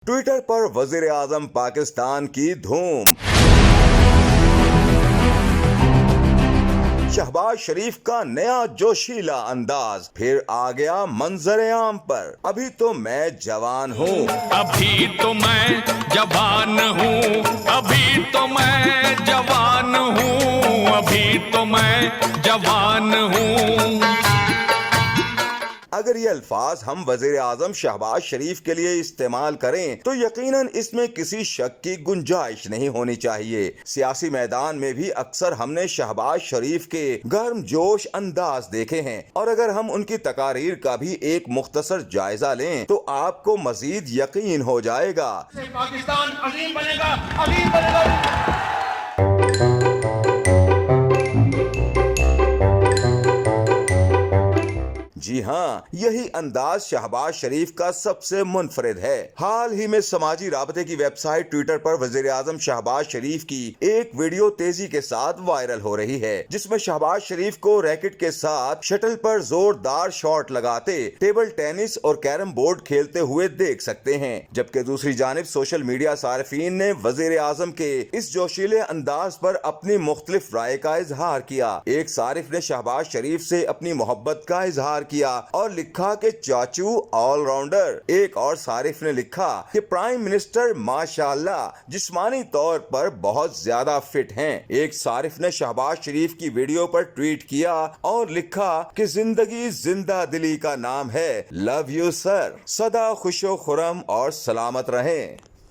Twitter पर वजीर आजम पाकिस्तान की धूम। शहबाज शरीफ का नया जोशीला अंदाज फिर आ गया मंजर आम पर। अभी तो मैं जवान हूँ, अभी तो मैं जवान हूँ, अभी तो मैं जवान हूँ, अभी तो मैं जवान हूँ। अगर ये अल्फाज हम वजीर आजम शहबाज शरीफ के लिए इस्तेमाल करें तो यकीनन इसमें किसी शक की गुंजाइश नहीं होनी चाहिए। सियासी मैदान में भी अक्सर हमने शहबाज शरीफ के गर्मजोश अंदाज देखे हैं, और अगर हम उनकी तकारीर का भी एक मुख्तसर जायजा लें तो आपको मजीद यकीन हो जाएगा। पाकिस्तान अजीम बनेगा, अजीम बनेगा। जी हाँ, यही अंदाज शहबाज शरीफ का सबसे मुनफरिद है। हाल ही में समाजी राबते की वेबसाइट ट्विटर पर वजीर आजम शहबाज शरीफ की एक वीडियो तेजी के साथ वायरल हो रही है, जिसमें शहबाज शरीफ को रैकेट के साथ शटल पर जोरदार शॉट लगाते टेबल टेनिस और कैरम बोर्ड खेलते हुए देख सकते हैं। जबकि दूसरी जानिब सोशल मीडिया सार्फिन ने वजीर आजम के इस जोशीले अंदाज पर अपनी मुख्तलिफ राय का इजहार किया। एक सारिफ ने शहबाज शरीफ से अपनी मोहब्बत का इजहार किया और लिखा कि चाचू ऑलराउंडर। एक और सारिफ ने लिखा कि प्राइम मिनिस्टर माशाल्लाह जिस्मानी तौर पर बहुत ज्यादा फिट हैं। एक सारिफ ने शहबाज शरीफ की वीडियो पर ट्वीट किया और लिखा कि जिंदगी जिंदा दिली का नाम है, लव यू सर, सदा खुशो खुरम और सलामत रहें।